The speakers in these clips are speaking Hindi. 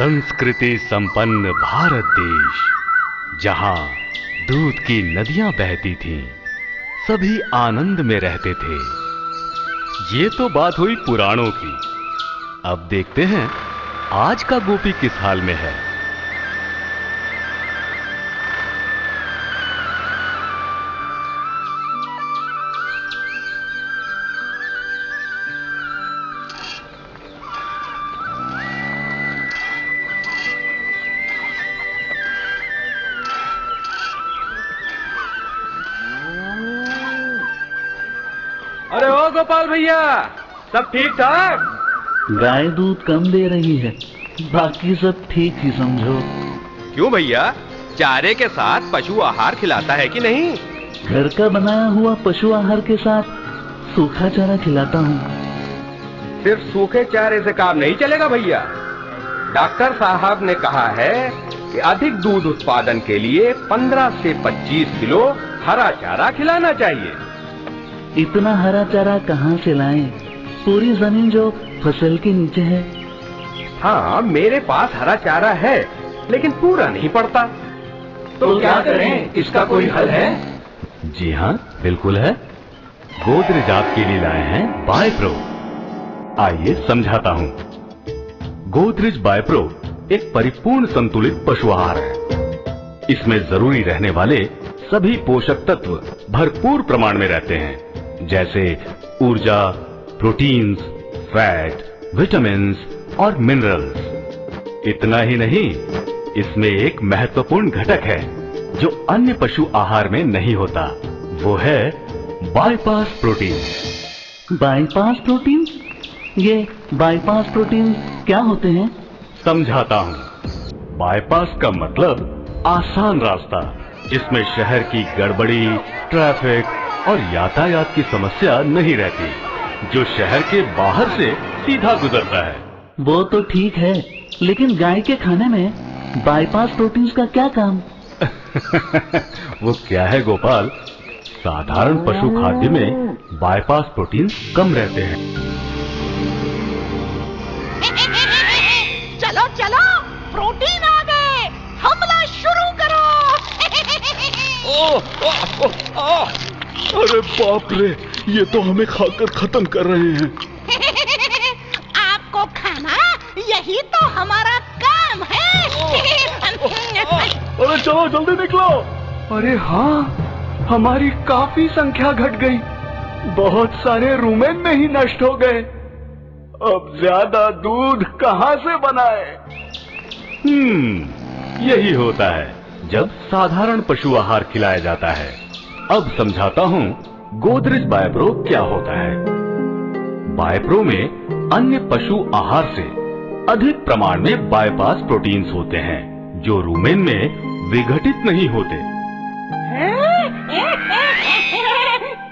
संस्कृति संपन्न भारत देश, जहां दूध की नदियां बहती थीं, सभी आनंद में रहते थे। ये तो बात हुई पुराणों की। अब देखते हैं आज का गोपी किस हाल में है। अरे ओ गोपाल भैया, सब ठीक ठाक? गाय दूध कम दे रही है, बाकी सब ठीक ही समझो। क्यों भैया, चारे के साथ पशु आहार खिलाता है कि नहीं? घर का बनाया हुआ पशु आहार के साथ सूखा चारा खिलाता हूँ। सिर्फ सूखे चारे से काम नहीं चलेगा भैया। डॉक्टर साहब ने कहा है कि अधिक दूध उत्पादन के लिए 15 से 25 किलो हरा चारा खिलाना चाहिए। इतना हरा चारा कहाँ से लाएं? पूरी जमीन जो फसल के नीचे है। हाँ, मेरे पास हरा चारा है, लेकिन पूरा नहीं पड़ता। तो क्या करें? इसका कोई हल है? जी हाँ, बिल्कुल है। गोदरेज आपके लिए लाए हैं बायोप्रो। आइए समझाता हूँ। गोदरेज बायोप्रो एक परिपूर्ण संतुलित पशु आहार है। इसमें जरूरी रहने वाले सभी पोषक तत्व भरपूर प्रमाण में रहते हैं, जैसे ऊर्जा, प्रोटीन्स, फैट, विटामिन्स और मिनरल्स। इतना ही नहीं, इसमें एक महत्वपूर्ण घटक है जो अन्य पशु आहार में नहीं होता। वो है बाईपास प्रोटीन। Bypass protein? ये बाईपास प्रोटीन क्या होते हैं? समझाता हूँ। बाईपास का मतलब आसान रास्ता, जिसमें शहर की गड़बड़ी, ट्रैफिक और यातायात की समस्या नहीं रहती, जो शहर के बाहर से सीधा गुजरता है। वो तो ठीक है, लेकिन गाय के खाने में बाईपास प्रोटीन्स का क्या काम? वो क्या है गोपाल, साधारण पशु खाद्य में बाईपास प्रोटीन कम रहते हैं। चलो चलो, प्रोटीन आ गए, हमला शुरू करो। अरे बाप रे, ये तो हमें खाकर खत्म कर रहे हैं। आपको खाना, यही तो हमारा काम है। अरे चलो जल्दी निकलो। अरे हाँ, हमारी काफी संख्या घट गई। बहुत सारे रूमेन में ही नष्ट हो गए। अब ज्यादा दूध कहाँ से बनाए? यही होता है जब साधारण पशु आहार खिलाया जाता है। अब समझाता हूँ गोदरेज बायोप्रो क्या होता है। बायोप्रो में अन्य पशु आहार से अधिक प्रमाण में बाईपास प्रोटीन्स होते हैं, जो रूमेन में विघटित नहीं होते।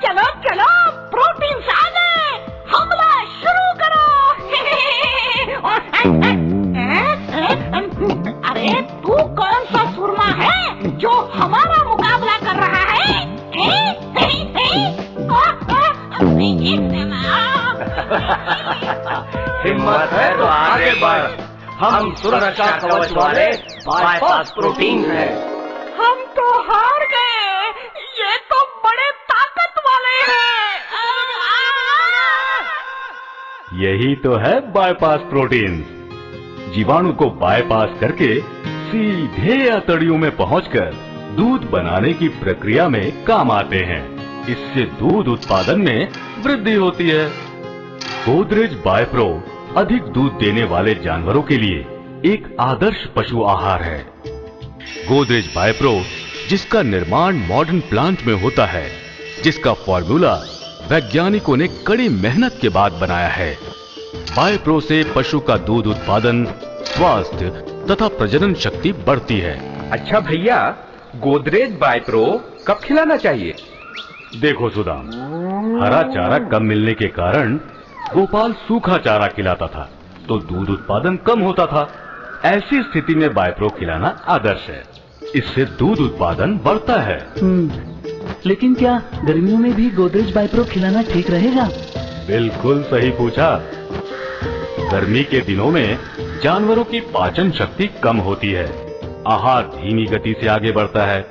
चलो चलो, प्रोटीन आ गए, हमला शुरू करो। अरे तू कौन सा सुरमा है जो हमारा मुकाबला कर रहा है? हिम्मत है तो आगे बढ़। हम सुरक्षा कवच वाले बाईपास प्रोटीन हैं। हम तो हार गए, ये तो बड़े ताकत वाले हैं। यही तो है बाईपास प्रोटीन। जीवाणु को बाईपास करके सीधे आंतड़ियों में पहुंचकर दूध बनाने की प्रक्रिया में काम आते हैं। इससे दूध उत्पादन में वृद्धि होती है। गोदरेज बायोप्रो अधिक दूध देने वाले जानवरों के लिए एक आदर्श पशु आहार है। गोदरेज बायोप्रो, जिसका निर्माण मॉडर्न प्लांट में होता है, जिसका फॉर्मूला वैज्ञानिकों ने कड़ी मेहनत के बाद बनाया है। बायोप्रो से पशु का दूध उत्पादन, स्वास्थ्य तथा प्रजनन शक्ति बढ़ती है। अच्छा भैया, गोदरेज बायोप्रो कब खिलाना चाहिए? देखो सुदाम, हरा चारा कम मिलने के कारण गोपाल सूखा चारा खिलाता था, तो दूध उत्पादन कम होता था। ऐसी स्थिति में बायोप्रो खिलाना आदर्श है। इससे दूध उत्पादन बढ़ता है। लेकिन क्या गर्मियों में भी गोदरेज बायोप्रो खिलाना ठीक रहेगा? बिल्कुल सही पूछा। गर्मी के दिनों में जानवरों की पाचन शक्ति कम होती है, आहार धीमी गति से आगे बढ़ता है।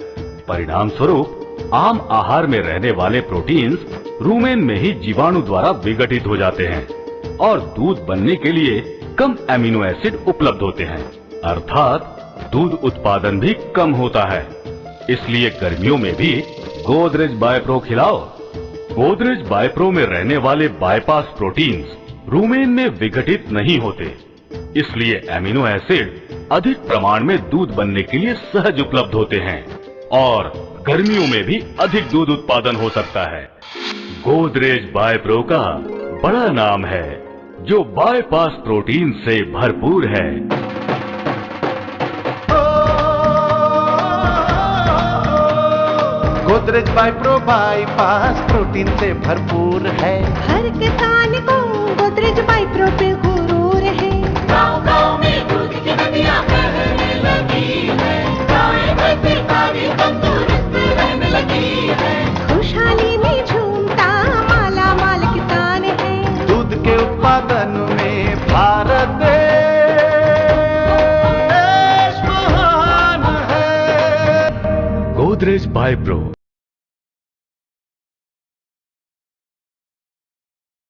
परिणाम स्वरूप आम आहार में रहने वाले प्रोटीन्स रूमेन में ही जीवाणु द्वारा विघटित हो जाते हैं और दूध बनने के लिए कम एमिनो एसिड उपलब्ध होते हैं, अर्थात दूध उत्पादन भी कम होता है। इसलिए गर्मियों में भी गोदरेज बायोप्रो खिलाओ। गोदरेज बायोप्रो में रहने वाले बायपास प्रोटीन्स रूमेन में विघटित नहीं होते, इसलिए एमिनो एसिड अधिक प्रमाण में दूध बनने के लिए सहज उपलब्ध होते हैं और गर्मियों में भी अधिक दूध उत्पादन हो सकता है। गोदरेज बायोप्रो का बड़ा नाम है जो बायपास प्रोटीन से भरपूर है। गोदरेज बायोप्रो बाईपास प्रोटीन से भरपूर है। हर किसान को गोदरेज बायोप्रो पे गुरूर है। गाँव-गाँव में दूध की नदियाँ बहने लगी है, गायें भैंसे सारी तंदुरुस्त रहने लगी है। खुशहाली में झूमता माला माल किसान है। दूध के उत्पादन में भारत देश महान है। गोदरेज बायोप्रो